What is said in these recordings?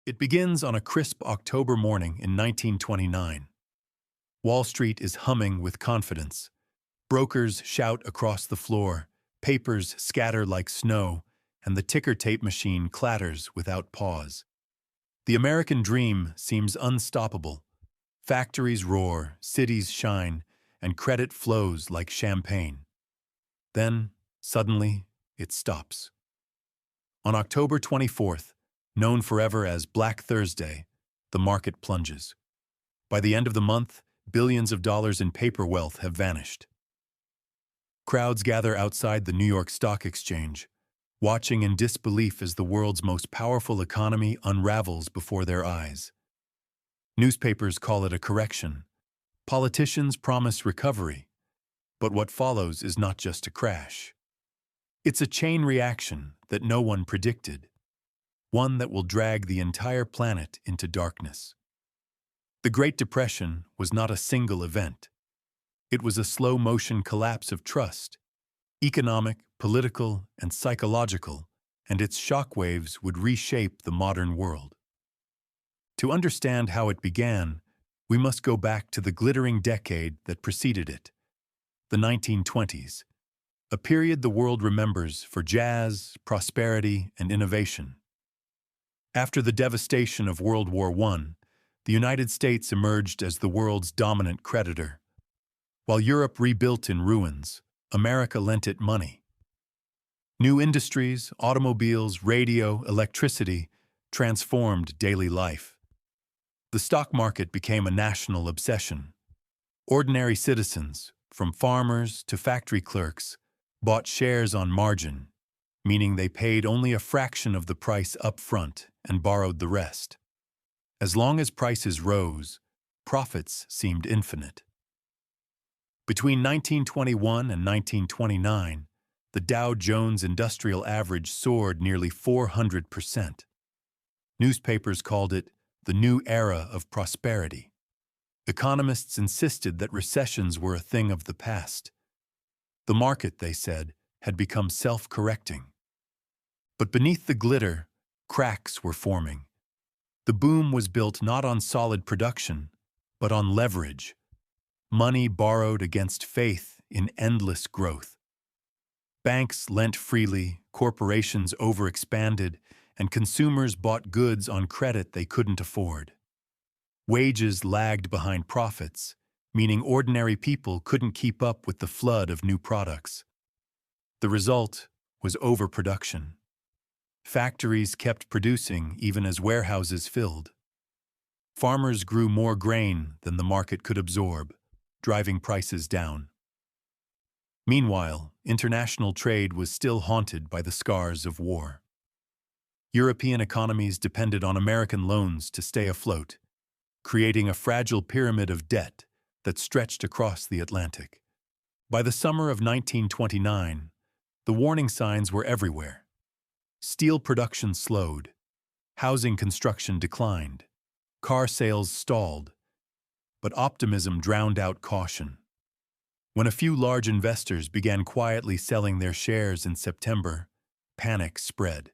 It begins on a crisp October morning in 1929. Wall Street is humming with confidence. Brokers shout across the floor, papers scatter like snow, and the ticker tape machine clatters without pause. The American dream seems unstoppable. Factories roar, cities shine, and credit flows like champagne. Then, suddenly, it stops. On October 24th, known forever as Black Thursday, the market plunges. By the end of the month, billions of dollars in paper wealth have vanished. Crowds gather outside the New York Stock Exchange, watching in disbelief as the world's most powerful economy unravels before their eyes. Newspapers call it a correction. Politicians promise recovery. But what follows is not just a crash. It's a chain reaction that no one predicted, one that will drag the entire planet into darkness. The Great Depression was not a single event. It was a slow-motion collapse of trust, economic, political, and psychological, and its shockwaves would reshape the modern world. To understand how it began, we must go back to the glittering decade that preceded it, the 1920s, a period the world remembers for jazz, prosperity, and innovation. After the devastation of World War I, the United States emerged as the world's dominant creditor. While Europe rebuilt in ruins, America lent it money. New industries, automobiles, radio, electricity, transformed daily life. The stock market became a national obsession. Ordinary citizens, from farmers to factory clerks, bought shares on margin, meaning they paid only a fraction of the price up front and borrowed the rest. As long as prices rose, profits seemed infinite. Between 1921 and 1929, the Dow Jones Industrial Average soared nearly 400%. Newspapers called it the new era of prosperity. Economists insisted that recessions were a thing of the past. The market, they said, had become self-correcting. But beneath the glitter, cracks were forming. The boom was built not on solid production, but on leverage. Money borrowed against faith in endless growth. Banks lent freely, corporations overexpanded, and consumers bought goods on credit they couldn't afford. Wages lagged behind profits, meaning ordinary people couldn't keep up with the flood of new products. The result was overproduction. Factories kept producing even as warehouses filled. Farmers grew more grain than the market could absorb, driving prices down. Meanwhile, international trade was still haunted by the scars of war. European economies depended on American loans to stay afloat, creating a fragile pyramid of debt that stretched across the Atlantic. By the summer of 1929, the warning signs were everywhere. Steel production slowed, housing construction declined, car sales stalled, but optimism drowned out caution. When a few large investors began quietly selling their shares in September, panic spread.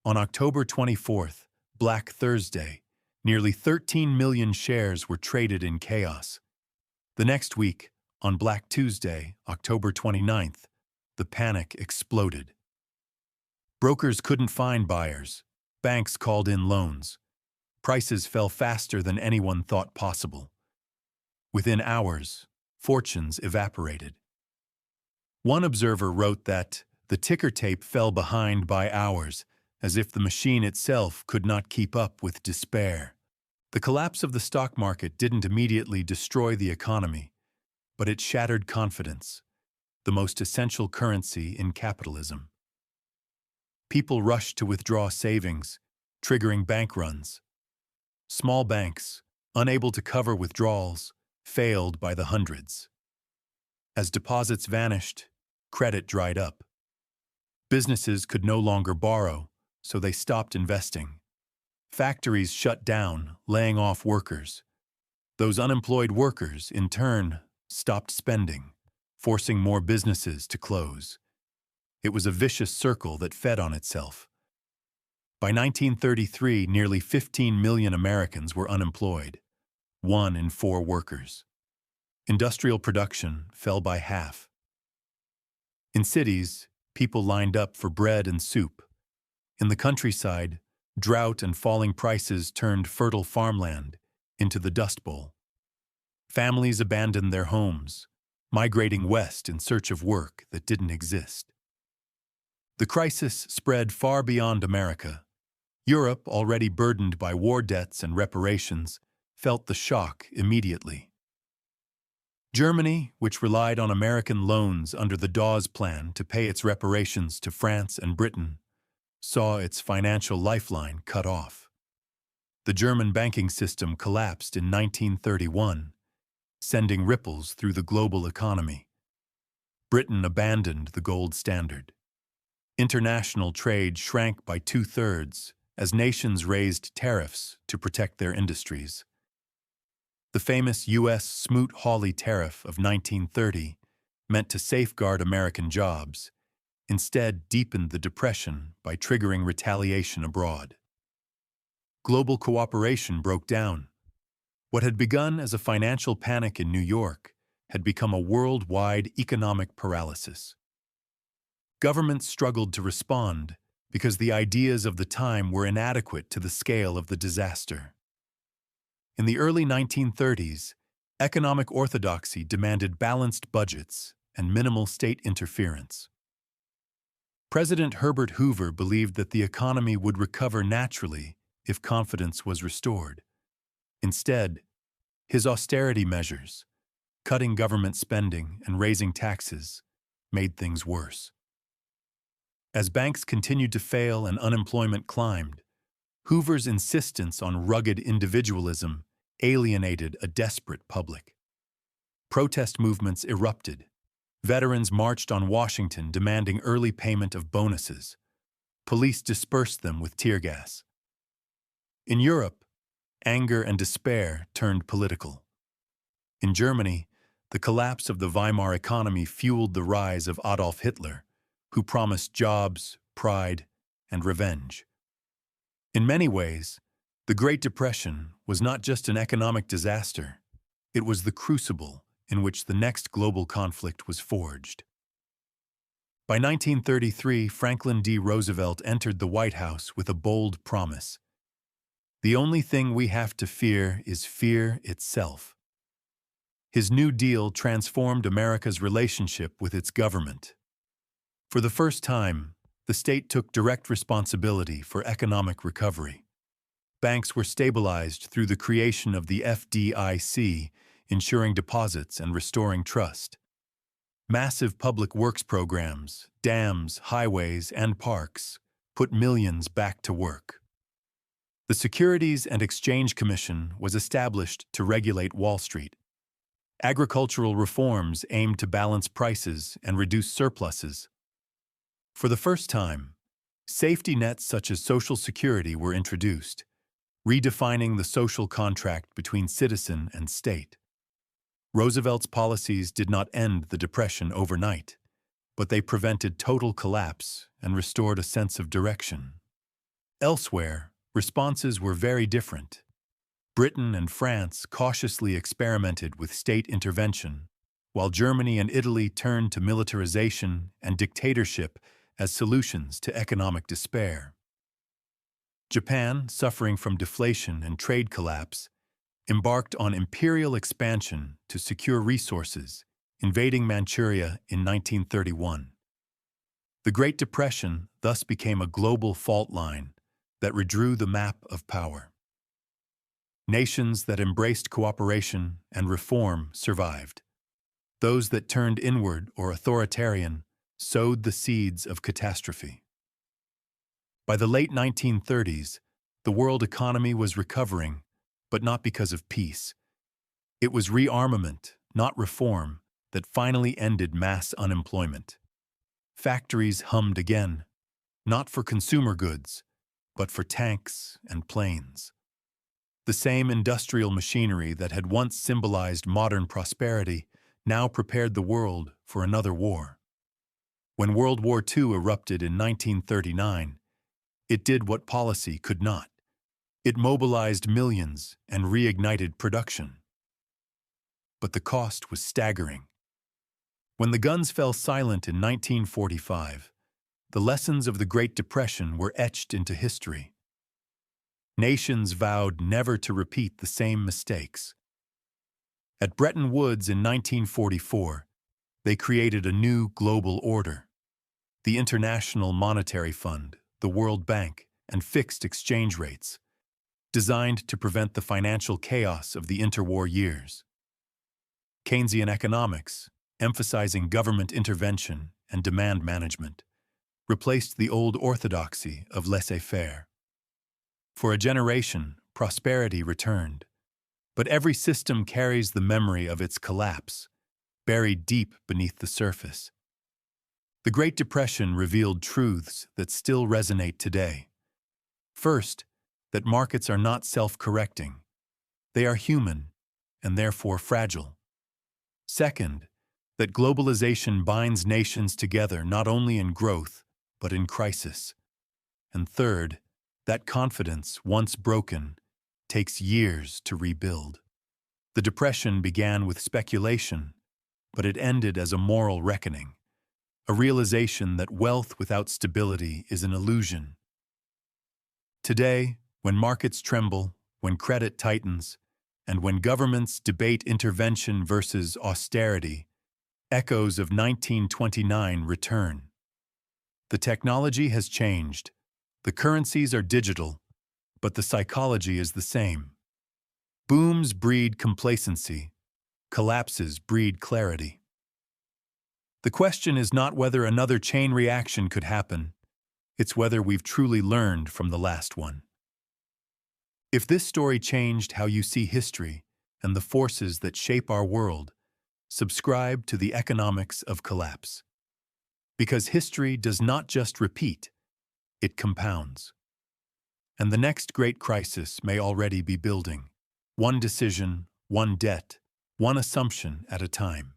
On October 24th, Black Thursday, nearly 13 million shares were traded in chaos. The next week, on Black Tuesday, October 29th, the panic exploded. Brokers couldn't find buyers. Banks called in loans. Prices fell faster than anyone thought possible. Within hours, fortunes evaporated. One observer wrote that the ticker tape fell behind by hours, as if the machine itself could not keep up with despair. The collapse of the stock market didn't immediately destroy the economy, but it shattered confidence, the most essential currency in capitalism. People rushed to withdraw savings, triggering bank runs. Small banks, unable to cover withdrawals, failed by the hundreds. As deposits vanished, credit dried up. Businesses could no longer borrow, so they stopped investing. Factories shut down, laying off workers. Those unemployed workers, in turn, stopped spending, forcing more businesses to close. It was a vicious circle that fed on itself. By 1933, nearly 15 million Americans were unemployed, 1 in 4 workers. Industrial production fell by half. In cities, people lined up for bread and soup. In the countryside, drought and falling prices turned fertile farmland into the Dust Bowl. Families abandoned their homes, migrating west in search of work that didn't exist. The crisis spread far beyond America. Europe, already burdened by war debts and reparations, felt the shock immediately. Germany, which relied on American loans under the Dawes Plan to pay its reparations to France and Britain, saw its financial lifeline cut off. The German banking system collapsed in 1931, sending ripples through the global economy. Britain abandoned the gold standard. International trade shrank by 2/3 as nations raised tariffs to protect their industries. The famous U.S. Smoot-Hawley tariff of 1930, meant to safeguard American jobs, instead deepened the depression by triggering retaliation abroad. Global cooperation broke down. What had begun as a financial panic in New York had become a worldwide economic paralysis. Governments struggled to respond because the ideas of the time were inadequate to the scale of the disaster. In the early 1930s, economic orthodoxy demanded balanced budgets and minimal state interference. President Herbert Hoover believed that the economy would recover naturally if confidence was restored. Instead, his austerity measures, cutting government spending and raising taxes, made things worse. As banks continued to fail and unemployment climbed, Hoover's insistence on rugged individualism alienated a desperate public. Protest movements erupted. Veterans marched on Washington demanding early payment of bonuses. Police dispersed them with tear gas. In Europe, anger and despair turned political. In Germany, the collapse of the Weimar economy fueled the rise of Adolf Hitler, who promised jobs, pride, and revenge. In many ways, the Great Depression was not just an economic disaster, it was the crucible in which the next global conflict was forged. By 1933, Franklin D. Roosevelt entered the White House with a bold promise. The only thing we have to fear is fear itself. His New Deal transformed America's relationship with its government. For the first time, the state took direct responsibility for economic recovery. Banks were stabilized through the creation of the FDIC, ensuring deposits and restoring trust. Massive public works programs, dams, highways, and parks put millions back to work. The Securities and Exchange Commission was established to regulate Wall Street. Agricultural reforms aimed to balance prices and reduce surpluses. For the first time, safety nets such as Social Security were introduced, redefining the social contract between citizen and state. Roosevelt's policies did not end the Depression overnight, but they prevented total collapse and restored a sense of direction. Elsewhere, responses were very different. Britain and France cautiously experimented with state intervention, while Germany and Italy turned to militarization and dictatorship as solutions to economic despair. Japan, suffering from deflation and trade collapse, embarked on imperial expansion to secure resources, invading Manchuria in 1931. The Great Depression thus became a global fault line that redrew the map of power. Nations that embraced cooperation and reform survived. Those that turned inward or authoritarian sowed the seeds of catastrophe. By the late 1930s, the world economy was recovering, but not because of peace. It was rearmament, not reform, that finally ended mass unemployment. Factories hummed again, not for consumer goods, but for tanks and planes. The same industrial machinery that had once symbolized modern prosperity now prepared the world for another war. When World War II erupted in 1939, It did what policy could not. It mobilized millions and reignited production. But the cost was staggering. When the guns fell silent in 1945, the lessons of the Great Depression were etched into history. Nations vowed never to repeat the same mistakes. At Bretton Woods in 1944, they created a new global order. The International Monetary Fund, the World Bank, and fixed exchange rates, designed to prevent the financial chaos of the interwar years. Keynesian economics, emphasizing government intervention and demand management, replaced the old orthodoxy of laissez-faire. For a generation, prosperity returned, but every system carries the memory of its collapse, buried deep beneath the surface. The Great Depression revealed truths that still resonate today. First, that markets are not self-correcting. They are human, and therefore fragile. Second, that globalization binds nations together not only in growth, but in crisis. And third, that confidence, once broken, takes years to rebuild. The Depression began with speculation, but it ended as a moral reckoning, a realization that wealth without stability is an illusion. Today, when markets tremble, when credit tightens, and when governments debate intervention versus austerity, echoes of 1929 return. The technology has changed. The currencies are digital, but the psychology is the same. Booms breed complacency. Collapses breed clarity. The question is not whether another chain reaction could happen. It's whether we've truly learned from the last one. If this story changed how you see history and the forces that shape our world, subscribe to the Economics of Collapse. Because history does not just repeat, it compounds. And the next great crisis may already be building, one decision, one debt, one assumption at a time.